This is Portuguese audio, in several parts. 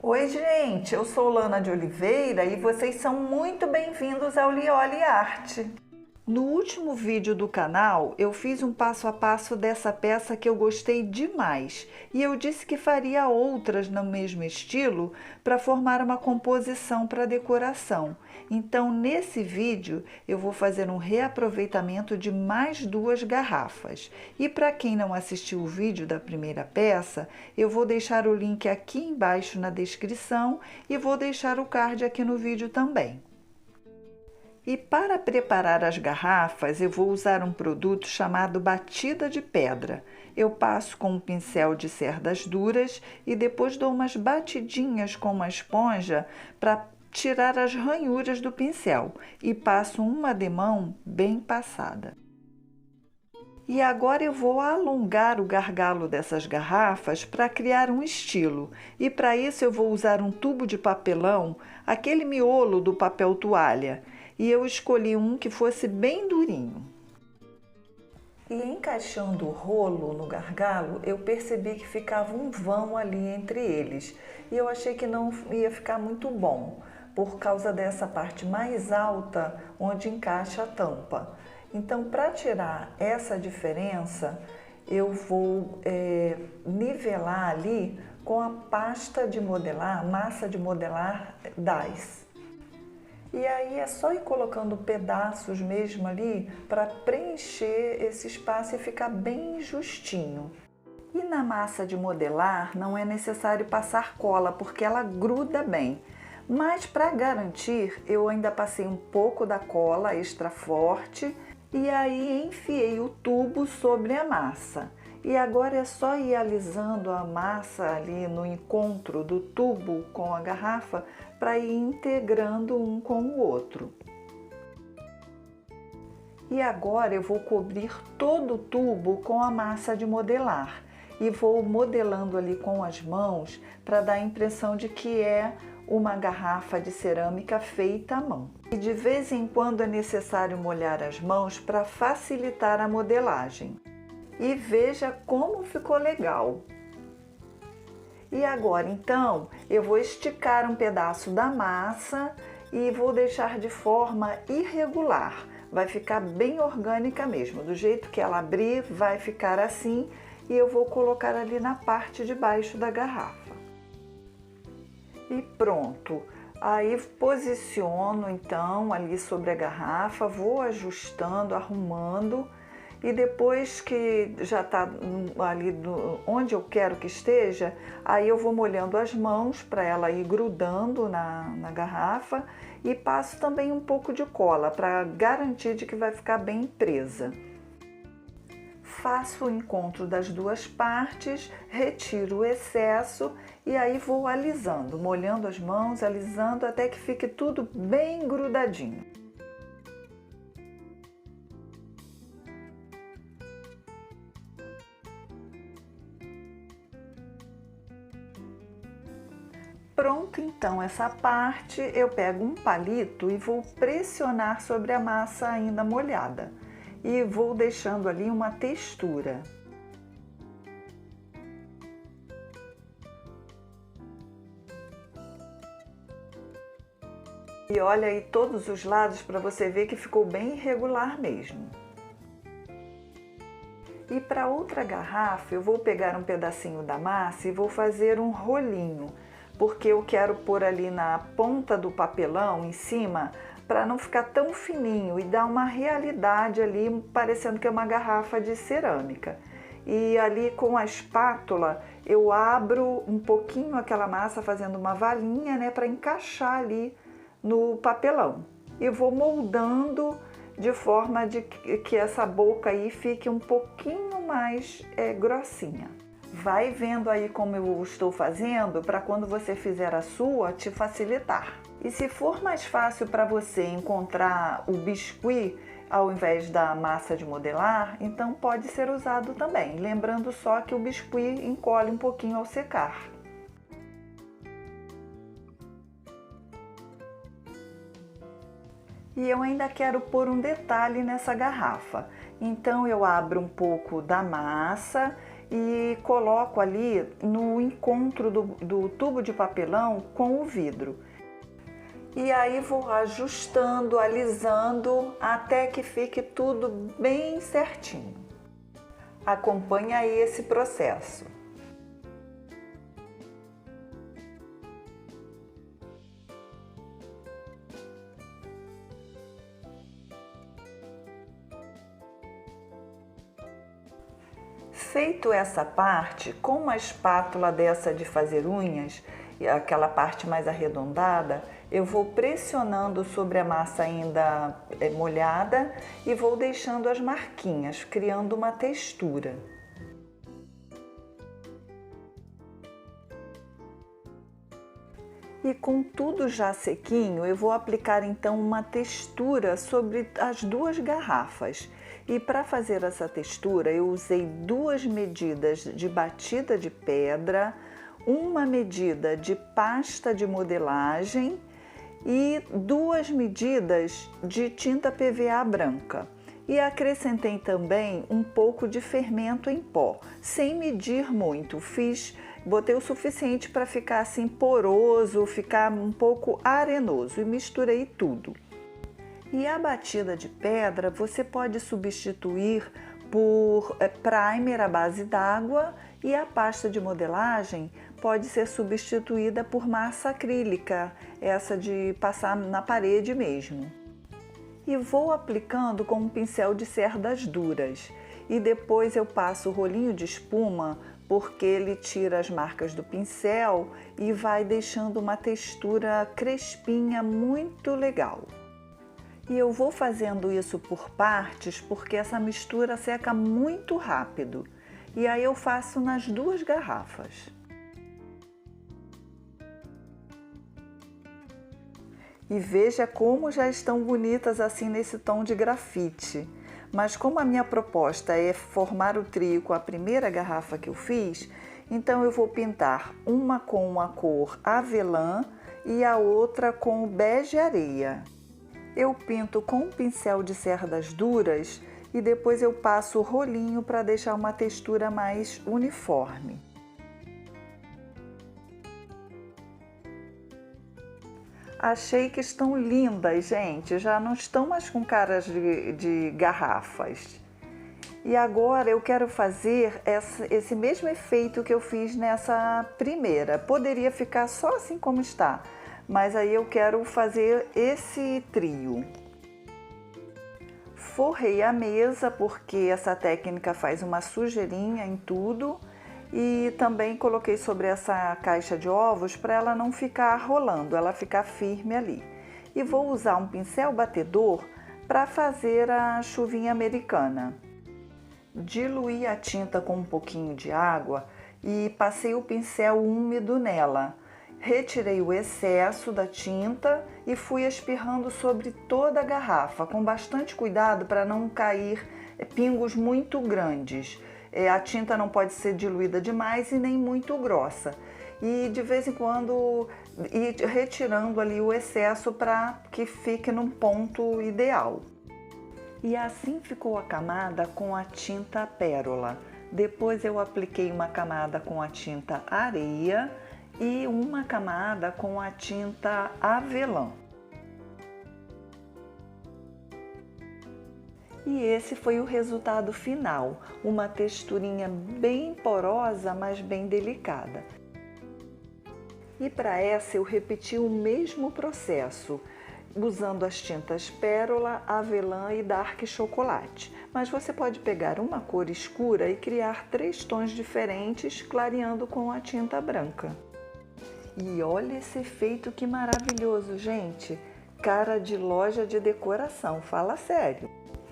Oi, gente, eu sou Lana de Oliveira e vocês são muito bem-vindos ao Lioli Arte. No último vídeo do canal, eu fiz um passo a passo dessa peça que eu gostei demais e eu disse que faria outras no mesmo estilo para formar uma composição para decoração. Então, nesse vídeo, eu vou fazer um reaproveitamento de mais duas garrafas. E para quem não assistiu o vídeo da primeira peça, eu vou deixar o link aqui embaixo na descrição e vou deixar o card aqui no vídeo também. E para preparar as garrafas, eu vou usar um produto chamado batida de pedra. Eu passo com um pincel de cerdas duras e depois dou umas batidinhas com uma esponja para tirar as ranhuras do pincel e passo uma demão bem passada. E agora eu vou alongar o gargalo dessas garrafas para criar um estilo. E para isso eu vou usar um tubo de papelão, aquele miolo do papel toalha. E eu escolhi um que fosse bem durinho. E encaixando o rolo no gargalo, eu percebi que ficava um vão ali entre eles. E eu achei que não ia ficar muito bom, por causa dessa parte mais alta onde encaixa a tampa. Então, para tirar essa diferença, eu vou nivelar ali com a pasta de modelar, massa de modelar DAS. E aí é só ir colocando pedaços mesmo ali para preencher esse espaço e ficar bem justinho. E na massa de modelar não é necessário passar cola porque ela gruda bem. Mas para garantir, eu ainda passei um pouco da cola extra forte e aí enfiei o tubo sobre a massa. E agora é só ir alisando a massa ali no encontro do tubo com a garrafa para ir integrando um com o outro. E agora eu vou cobrir todo o tubo com a massa de modelar e vou modelando ali com as mãos para dar a impressão de que é uma garrafa de cerâmica feita à mão. E de vez em quando é necessário molhar as mãos para facilitar a modelagem. E veja como ficou legal! E agora então eu vou esticar um pedaço da massa e vou deixar de forma irregular. Vai ficar bem orgânica mesmo, do jeito que ela abrir vai ficar assim e eu vou colocar ali na parte de baixo da garrafa. E pronto! Aí posiciono então ali sobre a garrafa, vou ajustando, arrumando. E depois que já está ali onde eu quero que esteja, aí eu vou molhando as mãos para ela ir grudando na garrafa e passo também um pouco de cola para garantir de que vai ficar bem presa. Faço o encontro das duas partes, retiro o excesso e aí vou alisando, molhando as mãos, alisando até que fique tudo bem grudadinho. Pronto, então, essa parte eu pego um palito e vou pressionar sobre a massa ainda molhada e vou deixando ali uma textura. E olha aí todos os lados para você ver que ficou bem irregular mesmo. E para outra garrafa eu vou pegar um pedacinho da massa e vou fazer um rolinho, porque eu quero pôr ali na ponta do papelão em cima para não ficar tão fininho e dar uma realidade ali, parecendo que é uma garrafa de cerâmica. E ali com a espátula eu abro um pouquinho aquela massa fazendo uma valinha, né, para encaixar ali no papelão. E vou moldando de forma de que essa boca aí fique um pouquinho mais grossinha. Vai vendo aí como eu estou fazendo para quando você fizer a sua te facilitar. E se for mais fácil para você encontrar o biscuit ao invés da massa de modelar, então pode ser usado também. Lembrando só que o biscuit encolhe um pouquinho ao secar. E eu ainda quero pôr um detalhe nessa garrafa. Então eu abro um pouco da massa e coloco ali no encontro do tubo de papelão com o vidro. E aí vou ajustando, alisando até que fique tudo bem certinho. Acompanhe aí esse processo. Feito essa parte, com uma espátula dessa de fazer unhas, aquela parte mais arredondada, eu vou pressionando sobre a massa ainda molhada e vou deixando as marquinhas, criando uma textura. E com tudo já sequinho, eu vou aplicar então uma textura sobre as duas garrafas. E para fazer essa textura, eu usei 2 medidas de batida de pedra, uma medida de pasta de modelagem e 2 medidas de tinta PVA branca. E acrescentei também um pouco de fermento em pó, sem medir muito. Botei o suficiente para ficar assim poroso, ficar um pouco arenoso e misturei tudo. E a batida de pedra você pode substituir por primer à base d'água e a pasta de modelagem pode ser substituída por massa acrílica, essa de passar na parede mesmo. E vou aplicando com um pincel de cerdas duras e depois eu passo o rolinho de espuma porque ele tira as marcas do pincel e vai deixando uma textura crespinha muito legal. E eu vou fazendo isso por partes porque essa mistura seca muito rápido. E aí eu faço nas 2 garrafas. E veja como já estão bonitas assim nesse tom de grafite. Mas como a minha proposta é formar o trio com a primeira garrafa que eu fiz, então eu vou pintar uma com a cor avelã e a outra com o bege areia. Eu pinto com um pincel de cerdas duras e depois eu passo o rolinho para deixar uma textura mais uniforme. Achei que estão lindas, gente, já não estão mais com caras de garrafas. E agora eu quero fazer esse mesmo efeito que eu fiz nessa primeira. Poderia ficar só assim como está, mas aí eu quero fazer esse trio. Forrei a mesa porque essa técnica faz uma sujeirinha em tudo. E também coloquei sobre essa caixa de ovos para ela não ficar rolando, ela ficar firme ali. E vou usar um pincel batedor para fazer a chuvinha americana. Diluí a tinta com um pouquinho de água e passei o pincel úmido nela. Retirei o excesso da tinta e fui espirrando sobre toda a garrafa, com bastante cuidado para não cair pingos muito grandes. A tinta não pode ser diluída demais e nem muito grossa. E de vez em quando ir retirando ali o excesso para que fique num ponto ideal. E assim ficou a camada com a tinta pérola. Depois eu apliquei uma camada com a tinta areia e uma camada com a tinta avelã. E esse foi o resultado final, uma texturinha bem porosa, mas bem delicada. E para essa eu repeti o mesmo processo, usando as tintas pérola, avelã e dark chocolate. Mas você pode pegar uma cor escura e criar 3 tons diferentes, clareando com a tinta branca. E olha esse efeito que maravilhoso, gente! Cara de loja de decoração, fala sério!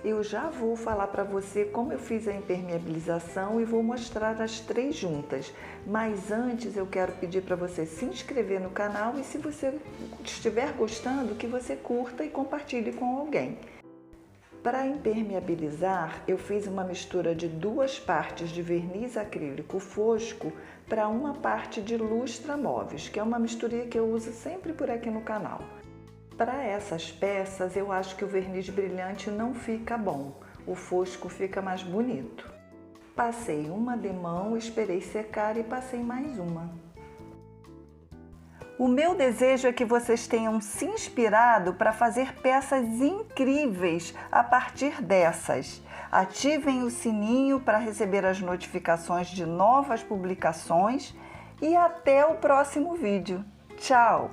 Eu já vou falar para você como eu fiz a impermeabilização e vou mostrar as 3 juntas. Mas antes eu quero pedir para você se inscrever no canal e se você estiver gostando, que você curta e compartilhe com alguém. Para impermeabilizar, eu fiz uma mistura de 2 partes de verniz acrílico fosco para uma parte de lustra móveis, que é uma misturinha que eu uso sempre por aqui no canal. Para essas peças, eu acho que o verniz brilhante não fica bom, o fosco fica mais bonito. Passei uma demão, esperei secar e passei mais uma. O meu desejo é que vocês tenham se inspirado para fazer peças incríveis a partir dessas. Ativem o sininho para receber as notificações de novas publicações e até o próximo vídeo. Tchau!